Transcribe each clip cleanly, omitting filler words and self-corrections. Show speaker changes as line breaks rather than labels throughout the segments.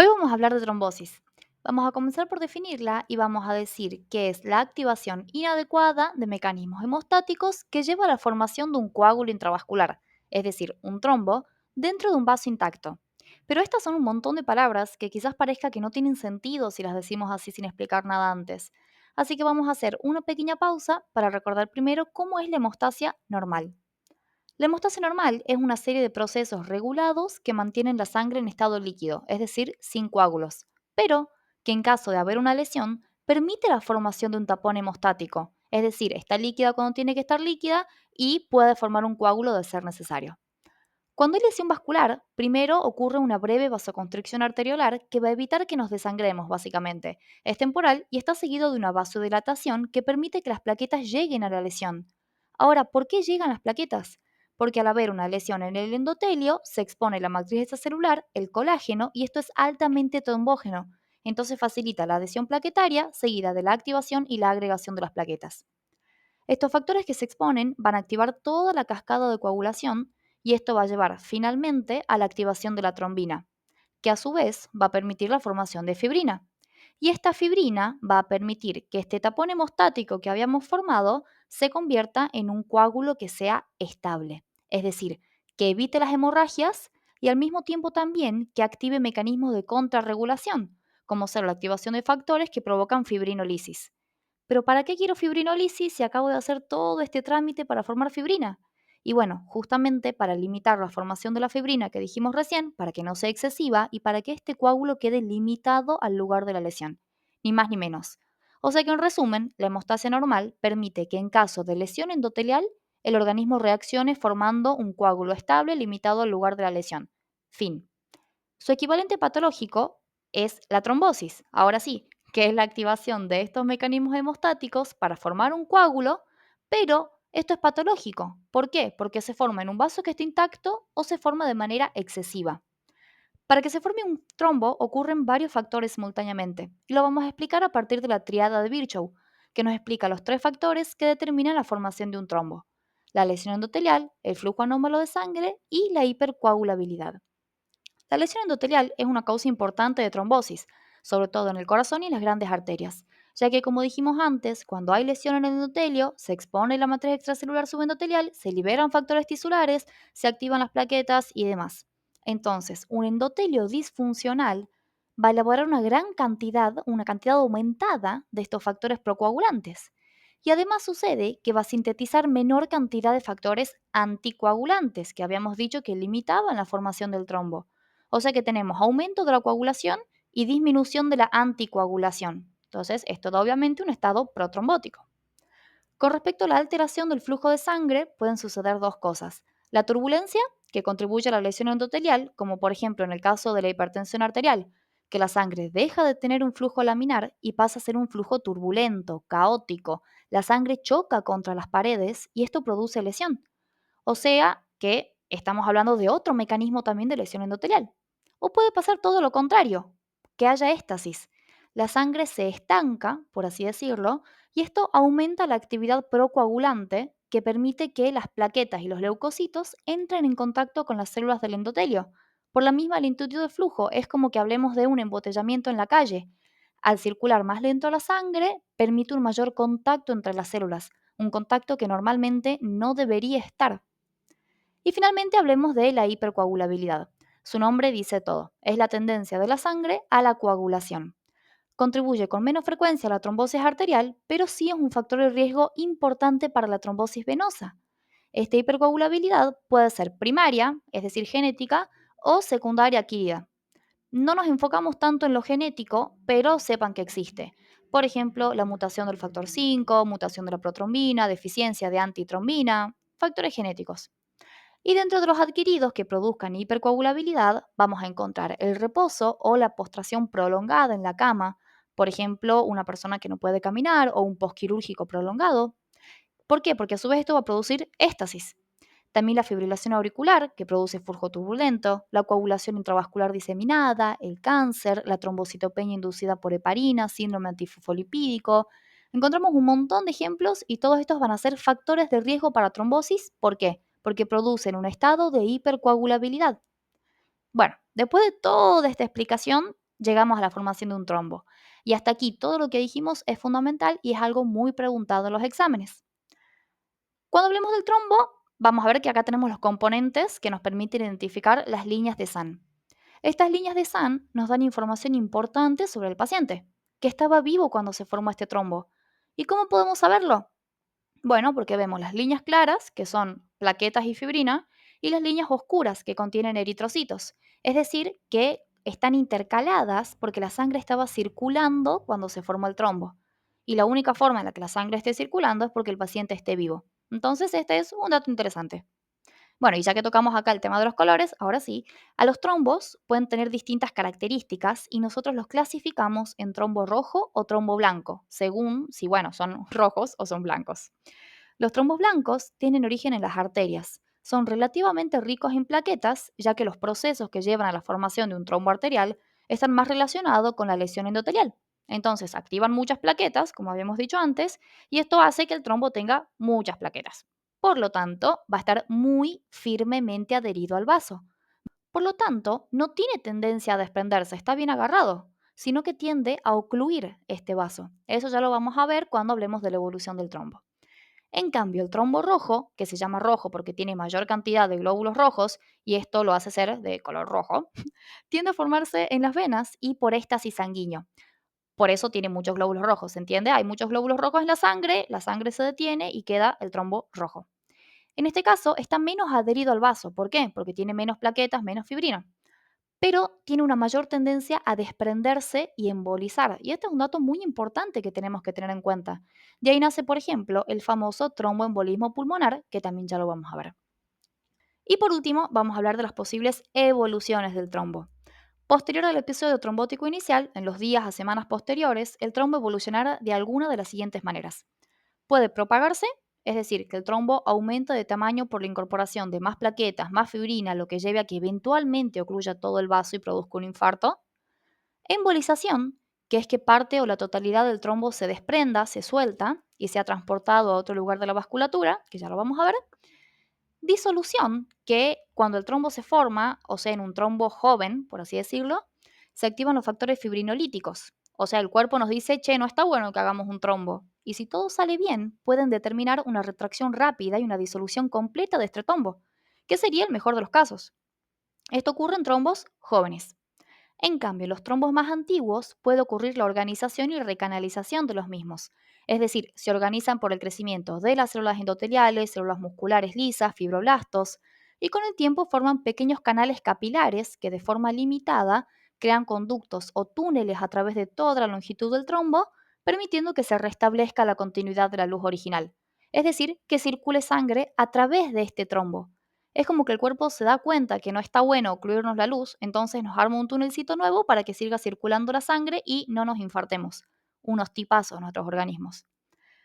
Hoy vamos a hablar de trombosis. Vamos a comenzar por definirla y vamos a decir que es la activación inadecuada de mecanismos hemostáticos que lleva a la formación de un coágulo intravascular, es decir, un trombo, dentro de un vaso intacto. Pero estas son un montón de palabras que quizás parezca que no tienen sentido si las decimos así sin explicar nada antes. Así que vamos a hacer una pequeña pausa para recordar primero cómo es la hemostasia normal. La hemostasia normal es una serie de procesos regulados que mantienen la sangre en estado líquido, es decir, sin coágulos, pero que en caso de haber una lesión permite la formación de un tapón hemostático, es decir, está líquida cuando tiene que estar líquida y puede formar un coágulo de ser necesario. Cuando hay lesión vascular, primero ocurre una breve vasoconstricción arteriolar que va a evitar que nos desangremos, básicamente. Es temporal y está seguido de una vasodilatación que permite que las plaquetas lleguen a la lesión. Ahora, ¿por qué llegan las plaquetas? Porque al haber una lesión en el endotelio, se expone la matriz extracelular, el colágeno, y esto es altamente trombógeno. Entonces facilita la adhesión plaquetaria seguida de la activación y la agregación de las plaquetas. Estos factores que se exponen van a activar toda la cascada de coagulación y esto va a llevar finalmente a la activación de la trombina, que a su vez va a permitir la formación de fibrina. Y esta fibrina va a permitir que este tapón hemostático que habíamos formado se convierta en un coágulo que sea estable, es decir, que evite las hemorragias y al mismo tiempo también que active mecanismos de contrarregulación, como ser la activación de factores que provocan fibrinolisis. Pero ¿para qué quiero fibrinolisis si acabo de hacer todo este trámite para formar fibrina? Y bueno, justamente para limitar la formación de la fibrina que dijimos recién, para que no sea excesiva y para que este coágulo quede limitado al lugar de la lesión. Ni más ni menos. O sea que en resumen, la hemostasia normal permite que en caso de lesión endotelial, el organismo reaccione formando un coágulo estable limitado al lugar de la lesión. Fin. Su equivalente patológico es la trombosis, ahora sí, que es la activación de estos mecanismos hemostáticos para formar un coágulo, pero esto es patológico. ¿Por qué? Porque se forma en un vaso que está intacto o se forma de manera excesiva. Para que se forme un trombo ocurren varios factores simultáneamente, y lo vamos a explicar a partir de la triada de Virchow, que nos explica los tres factores que determinan la formación de un trombo: la lesión endotelial, el flujo anómalo de sangre y la hipercoagulabilidad. La lesión endotelial es una causa importante de trombosis, sobre todo en el corazón y en las grandes arterias, ya que como dijimos antes, cuando hay lesión en el endotelio, se expone la matriz extracelular subendotelial, se liberan factores tisulares, se activan las plaquetas y demás. Entonces, un endotelio disfuncional va a elaborar una cantidad aumentada de estos factores procoagulantes. Y además sucede que va a sintetizar menor cantidad de factores anticoagulantes, que habíamos dicho que limitaban la formación del trombo. O sea que tenemos aumento de la coagulación y disminución de la anticoagulación. Entonces, esto da obviamente un estado protrombótico. Con respecto a la alteración del flujo de sangre, pueden suceder dos cosas. La turbulencia, que contribuye a la lesión endotelial, como por ejemplo en el caso de la hipertensión arterial, que la sangre deja de tener un flujo laminar y pasa a ser un flujo turbulento, caótico. La sangre choca contra las paredes y esto produce lesión. O sea que estamos hablando de otro mecanismo también de lesión endotelial. O puede pasar todo lo contrario, que haya éstasis. La sangre se estanca, por así decirlo, y esto aumenta la actividad procoagulante que permite que las plaquetas y los leucocitos entren en contacto con las células del endotelio. Por la misma lentitud de flujo, es como que hablemos de un embotellamiento en la calle. Al circular más lento la sangre, permite un mayor contacto entre las células, un contacto que normalmente no debería estar. Y finalmente hablemos de la hipercoagulabilidad. Su nombre dice todo, es la tendencia de la sangre a la coagulación. Contribuye con menos frecuencia a la trombosis arterial, pero sí es un factor de riesgo importante para la trombosis venosa. Esta hipercoagulabilidad puede ser primaria, es decir, genética, o secundaria adquirida. No nos enfocamos tanto en lo genético, pero sepan que existe. Por ejemplo, la mutación del factor 5, mutación de la protrombina, deficiencia de antitrombina, factores genéticos. Y dentro de los adquiridos que produzcan hipercoagulabilidad, vamos a encontrar el reposo o la postración prolongada en la cama, por ejemplo, una persona que no puede caminar o un posquirúrgico prolongado. ¿Por qué? Porque a su vez esto va a producir éstasis. También la fibrilación auricular, que produce flujo turbulento, la coagulación intravascular diseminada, el cáncer, la trombocitopenia inducida por heparina, síndrome antifosfolipídico. Encontramos un montón de ejemplos y todos estos van a ser factores de riesgo para trombosis. ¿Por qué? Porque producen un estado de hipercoagulabilidad. Bueno, después de toda esta explicación, llegamos a la formación de un trombo. Y hasta aquí todo lo que dijimos es fundamental y es algo muy preguntado en los exámenes. Cuando hablemos del trombo, vamos a ver que acá tenemos los componentes que nos permiten identificar las líneas de SAN. Estas líneas de SAN nos dan información importante sobre el paciente, que estaba vivo cuando se formó este trombo. ¿Y cómo podemos saberlo? Bueno, porque vemos las líneas claras, que son plaquetas y fibrina, y las líneas oscuras, que contienen eritrocitos. Es decir, que están intercaladas porque la sangre estaba circulando cuando se formó el trombo. Y la única forma en la que la sangre esté circulando es porque el paciente esté vivo. Entonces, este es un dato interesante. Bueno, y ya que tocamos acá el tema de los colores, ahora sí, a los trombos pueden tener distintas características y nosotros los clasificamos en trombo rojo o trombo blanco, según si, bueno, son rojos o son blancos. Los trombos blancos tienen origen en las arterias. Son relativamente ricos en plaquetas, ya que los procesos que llevan a la formación de un trombo arterial están más relacionados con la lesión endotelial. Entonces, activan muchas plaquetas, como habíamos dicho antes, y esto hace que el trombo tenga muchas plaquetas. Por lo tanto, va a estar muy firmemente adherido al vaso. Por lo tanto, no tiene tendencia a desprenderse, está bien agarrado, sino que tiende a ocluir este vaso. Eso ya lo vamos a ver cuando hablemos de la evolución del trombo. En cambio, el trombo rojo, que se llama rojo porque tiene mayor cantidad de glóbulos rojos, y esto lo hace ser de color rojo, tiende a formarse en las venas y por éstasis sanguíneo. Por eso tiene muchos glóbulos rojos, ¿se entiende? Hay muchos glóbulos rojos en la sangre se detiene y queda el trombo rojo. En este caso, está menos adherido al vaso. ¿Por qué? Porque tiene menos plaquetas, menos fibrina. Pero tiene una mayor tendencia a desprenderse y embolizar. Y este es un dato muy importante que tenemos que tener en cuenta. De ahí nace, por ejemplo, el famoso tromboembolismo pulmonar, que también ya lo vamos a ver. Y por último, vamos a hablar de las posibles evoluciones del trombo. Posterior al episodio trombótico inicial, en los días a semanas posteriores, el trombo evolucionará de alguna de las siguientes maneras. Puede propagarse, es decir, que el trombo aumenta de tamaño por la incorporación de más plaquetas, más fibrina, lo que lleve a que eventualmente ocluya todo el vaso y produzca un infarto. Embolización, que es que parte o la totalidad del trombo se desprenda, se suelta y sea transportado a otro lugar de la vasculatura, que ya lo vamos a ver. Disolución, que cuando el trombo se forma, o sea, en un trombo joven, por así decirlo, se activan los factores fibrinolíticos. O sea, el cuerpo nos dice, che, no está bueno que hagamos un trombo. Y si todo sale bien, pueden determinar una retracción rápida y una disolución completa de este trombo, que sería el mejor de los casos. Esto ocurre en trombos jóvenes. En cambio, en los trombos más antiguos puede ocurrir la organización y recanalización de los mismos. Es decir, se organizan por el crecimiento de las células endoteliales, células musculares lisas, fibroblastos, y con el tiempo forman pequeños canales capilares que de forma limitada crean conductos o túneles a través de toda la longitud del trombo, permitiendo que se restablezca la continuidad de la luz original. Es decir, que circule sangre a través de este trombo. Es como que el cuerpo se da cuenta que no está bueno ocluirnos la luz, entonces nos arma un tunelcito nuevo para que siga circulando la sangre y no nos infartemos. Unos tipazos nuestros organismos.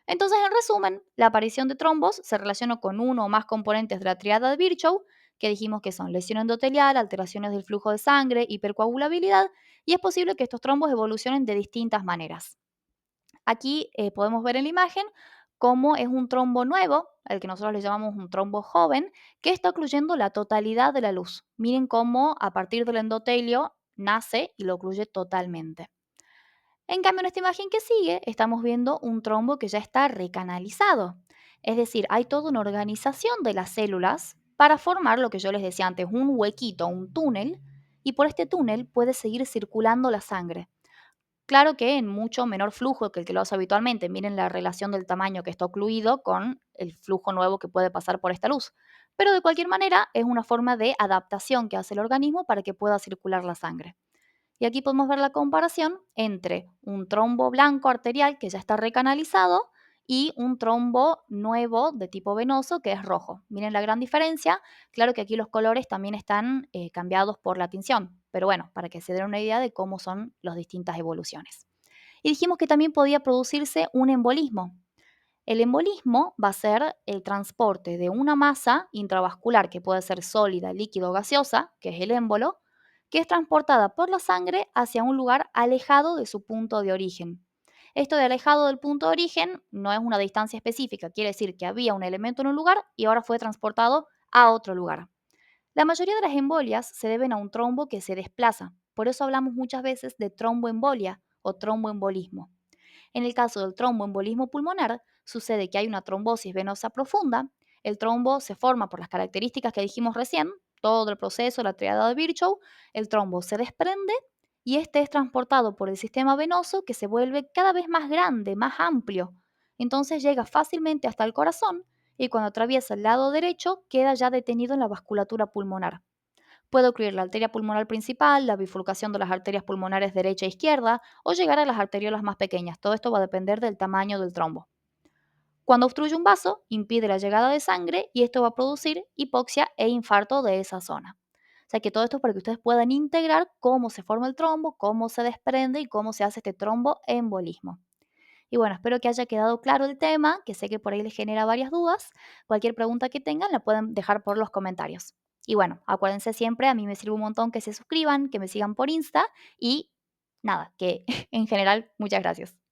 Entonces, en resumen, la aparición de trombos se relaciona con uno o más componentes de la triada de Virchow, que dijimos que son lesión endotelial, alteraciones del flujo de sangre, hipercoagulabilidad, y es posible que estos trombos evolucionen de distintas maneras. Aquí podemos ver en la imagen cómo es un trombo nuevo, al que nosotros le llamamos un trombo joven, que está ocluyendo la totalidad de la luz. Miren cómo a partir del endotelio nace y lo ocluye totalmente. En cambio, en esta imagen que sigue, estamos viendo un trombo que ya está recanalizado. Es decir, hay toda una organización de las células para formar lo que yo les decía antes, un huequito, un túnel, y por este túnel puede seguir circulando la sangre. Claro que en mucho menor flujo que el que lo hace habitualmente. Miren la relación del tamaño que está ocluido con el flujo nuevo que puede pasar por esta luz. Pero de cualquier manera es una forma de adaptación que hace el organismo para que pueda circular la sangre. Y aquí podemos ver la comparación entre un trombo blanco arterial que ya está recanalizado y un trombo nuevo de tipo venoso que es rojo. Miren la gran diferencia. Claro que aquí los colores también están cambiados por la tinción, pero bueno, para que se den una idea de cómo son las distintas evoluciones. Y dijimos que también podía producirse un embolismo. El embolismo va a ser el transporte de una masa intravascular que puede ser sólida, líquida o gaseosa, que es el émbolo, que es transportada por la sangre hacia un lugar alejado de su punto de origen. Esto de alejado del punto de origen no es una distancia específica, quiere decir que había un elemento en un lugar y ahora fue transportado a otro lugar. La mayoría de las embolias se deben a un trombo que se desplaza. Por eso hablamos muchas veces de tromboembolia o tromboembolismo. En el caso del tromboembolismo pulmonar, sucede que hay una trombosis venosa profunda, el trombo se forma por las características que dijimos recién, todo el proceso, la triada de Virchow, el trombo se desprende y este es transportado por el sistema venoso que se vuelve cada vez más grande, más amplio. Entonces llega fácilmente hasta el corazón y cuando atraviesa el lado derecho queda ya detenido en la vasculatura pulmonar. Puede ocurrir la arteria pulmonar principal, la bifurcación de las arterias pulmonares derecha e izquierda o llegar a las arteriolas más pequeñas. Todo esto va a depender del tamaño del trombo. Cuando obstruye un vaso, impide la llegada de sangre y esto va a producir hipoxia e infarto de esa zona. O sea que todo esto es para que ustedes puedan integrar cómo se forma el trombo, cómo se desprende y cómo se hace este tromboembolismo. Y bueno, espero que haya quedado claro el tema, que sé que por ahí les genera varias dudas. Cualquier pregunta que tengan la pueden dejar por los comentarios. Y bueno, acuérdense siempre, a mí me sirve un montón que se suscriban, que me sigan por Insta y nada, que en general muchas gracias.